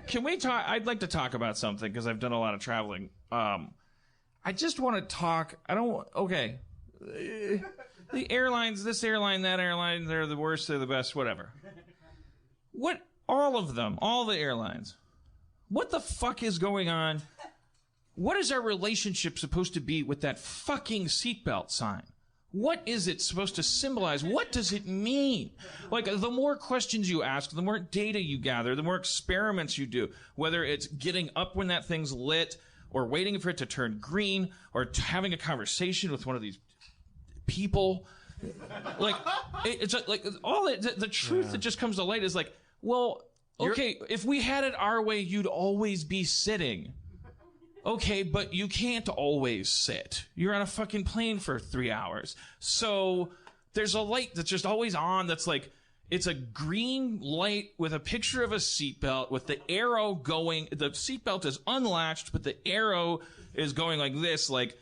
Can we talk? I'd like to talk about something because I've done a lot of traveling. I just want to talk. Okay. The airlines, this airline, that airline, they're the worst, they're the best, whatever. What? All of them, all the airlines. What the fuck is going on? What is our relationship supposed to be with that fucking seatbelt sign? What is it supposed to symbolize? What does it mean? Like, the more questions you ask, the more data you gather, the more experiments you do, whether it's getting up when that thing's lit, or waiting for it to turn green, or having a conversation with one of these people. Like, it's like all the truth that just comes to light is like, well, okay, if we had it our way, you'd always be sitting. Okay, but you can't always sit. You're on a fucking plane for 3 hours. So there's a light that's just always on that's like, it's a green light with a picture of a seatbelt with the arrow going, the seatbelt is unlatched, but the arrow is going like this, like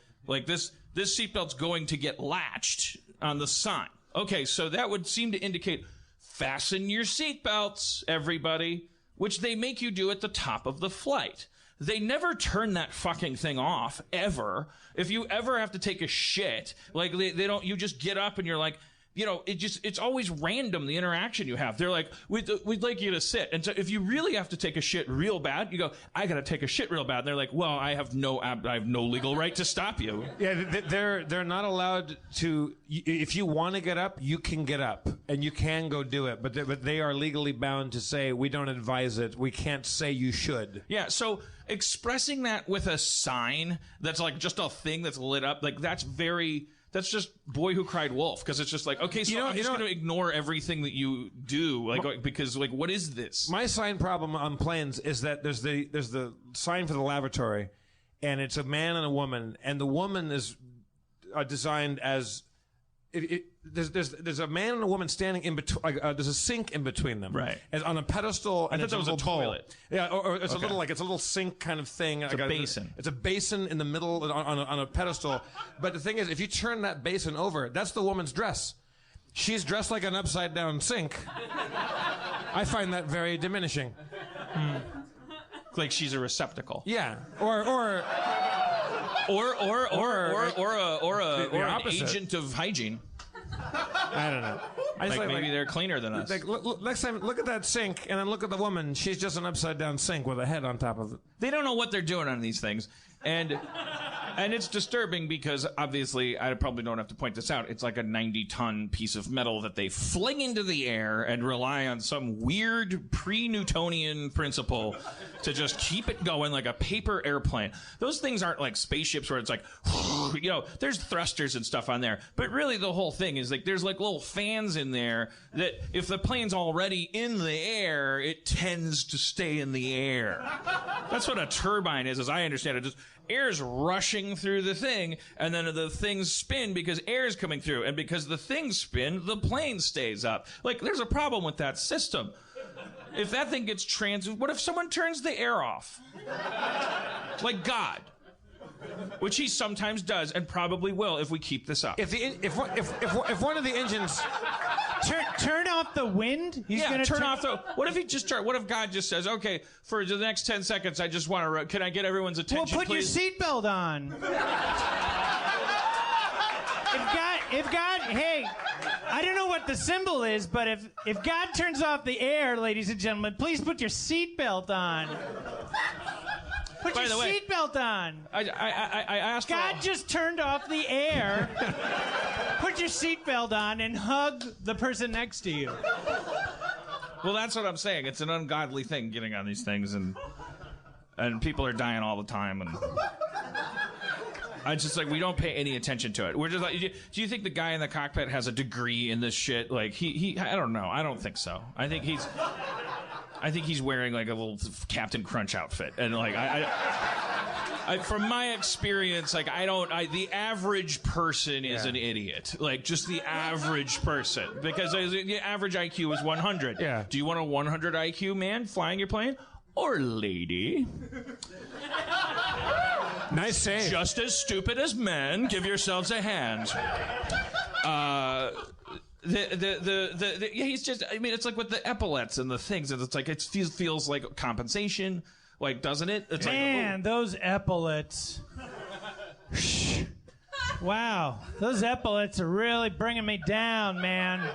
this seatbelt's going to get latched on the sign. Okay, so that would seem to indicate, fasten your seatbelts, everybody, which they make you do at the top of the flight. They never turn that fucking thing off, ever. If you ever have to take a shit, like, they don't, you just get up and you're like, you know, it's always random, the interaction you have. They're like, we'd like you to sit. And so if you really have to take a shit real bad, you go, I gotta take a shit real bad. And they're like, well, I have no legal right to stop you. Yeah, they're not allowed to, if you want to get up, you can get up. And you can go do it. But they are legally bound to say, we don't advise it. We can't say you should. Yeah, so expressing that with a sign that's like just a thing that's lit up, like that's just Boy Who Cried Wolf, because it's just like, okay, so I'm just going to ignore everything that you do, like, because, like, what is this? My sign problem on planes is that there's the sign for the lavatory, and it's a man and a woman, and the woman is designed as there's a man and a woman standing in between. There's a sink in between them, right? As on a pedestal, and I thought that was a toilet. Yeah, or it's a little sink kind of thing. It's a basin. It's a basin in the middle on a pedestal. But the thing is, if you turn that basin over, that's the woman's dress. She's dressed like an upside down sink. I find that very diminishing. Like she's a receptacle. Yeah, or an agent of hygiene. I don't know. Maybe they're cleaner than us. Like, look, next time, look at that sink, and then look at the woman. She's just an upside-down sink with a head on top of it. They don't know what they're doing on these things. And it's disturbing because, obviously, I probably don't have to point this out, it's like a 90-ton piece of metal that they fling into the air and rely on some weird pre-Newtonian principle to just keep it going like a paper airplane. Those things aren't like spaceships where it's like, you know, there's thrusters and stuff on there. But really the whole thing is like there's like little fans in there that if the plane's already in the air, it tends to stay in the air. That's what a turbine is, as I understand it. Just air's rushing through the thing, and then the things spin because air's coming through. And because the things spin, the plane stays up. Like, there's a problem with that system. If that thing gets what if someone turns the air off? Like God. Which he sometimes does, and probably will if we keep this up. If one of the engines turn off the wind, he's gonna turn off the. What if God just says, okay, for the next 10 seconds, I just want to. Can I get everyone's attention? Well, put please? your seatbelt on. If God, hey, I don't know what the symbol is, but if God turns off the air, ladies and gentlemen, please put your seatbelt on. Put your seatbelt on. I asked God just turned off the air. Put your seatbelt on and hug the person next to you. Well, that's what I'm saying. It's an ungodly thing getting on these things, and people are dying all the time, and it's just like we don't pay any attention to it. We're just like, do you think the guy in the cockpit has a degree in this shit? Like he I don't know. I don't think so. I think he's wearing like a little Captain Crunch outfit, and like I from my experience, like the average person is an idiot, like just the average person, because the average IQ is 100. Yeah. Do you want a 100 IQ man flying your plane or lady? Nice save. Just as stupid as men. Give yourselves a hand. yeah, he's just. I mean, it's like with the epaulets and the things. It's like it feels like compensation, like doesn't it? It's Man, those epaulets. Wow, those epaulets are really bringing me down, man.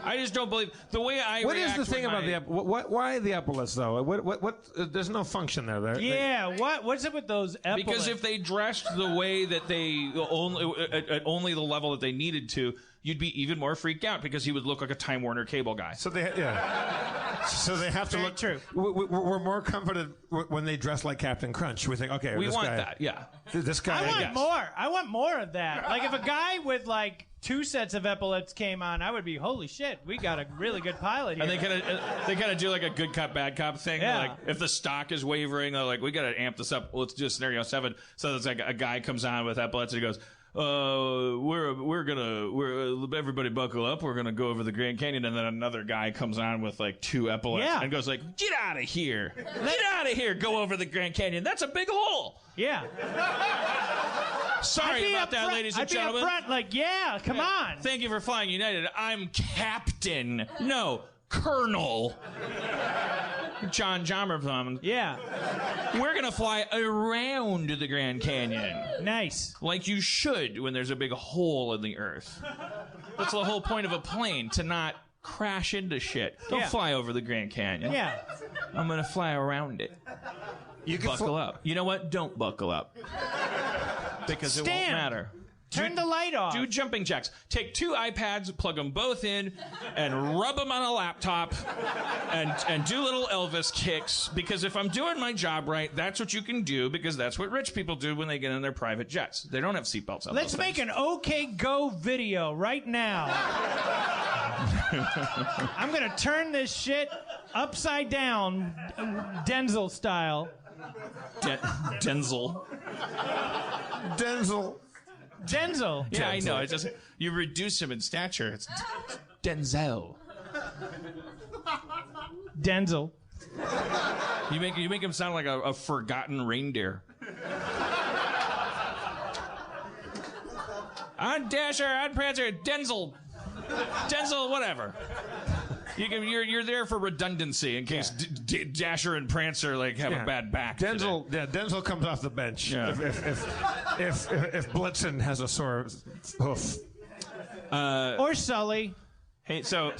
I just don't believe the way I. What is the thing about the why the epaulets though? What? There's no function there. Yeah, what's up with those epaulets? Because if they dressed the way that they only the level that they needed to, you'd be even more freaked out because he would look like a Time Warner cable guy. So they have to look true. We're more comforted when they dress like Captain Crunch. We think, okay, we this want guy, that, yeah. This guy. I want more of that. Like if a guy with like 2 sets of epaulets came on, I would be, holy shit, we got a really good pilot here. And they kind of do like a good cop bad cop thing. Yeah. Like if the stock is wavering, they're like, we got to amp this up. Let's do scenario 7. So it's like a guy comes on with epaulets and he goes, everybody buckle up. We're gonna go over the Grand Canyon, and then another guy comes on with like 2 epaulets and goes like, "Get out of here! Get out of here! Go over the Grand Canyon. That's a big hole." Yeah. Sorry about that, ladies and gentlemen. I'd be up front, like, yeah, come on. Thank you for flying United. I'm Captain. No, Colonel. John Jammerthumb. Yeah. We're going to fly around the Grand Canyon. Nice. Like you should when there's a big hole in the earth. That's the whole point of a plane, to not crash into shit. Don't fly over the Grand Canyon. Yeah. I'm going to fly around it. You can buckle up. You know what? Don't buckle up. Because it won't matter. Turn the light off. Do jumping jacks. Take 2 iPads, plug them both in, and rub them on a laptop, and do little Elvis kicks. Because if I'm doing my job right, that's what you can do. Because that's what rich people do when they get in their private jets. They don't have seatbelts on. Let's make an OK Go video right now. I'm gonna turn this shit upside down, Denzel style. Denzel. Denzel. Yeah, I know. It's just you reduce him in stature. It's Denzel. Denzel. You make him sound like a forgotten reindeer. I'm Dasher. I'm Prancer. Denzel, whatever. You're there for redundancy in case Dasher and Prancer like have a bad back. Denzel comes off the bench if Blitzen has a sore hoof. Or Sully. Hey, so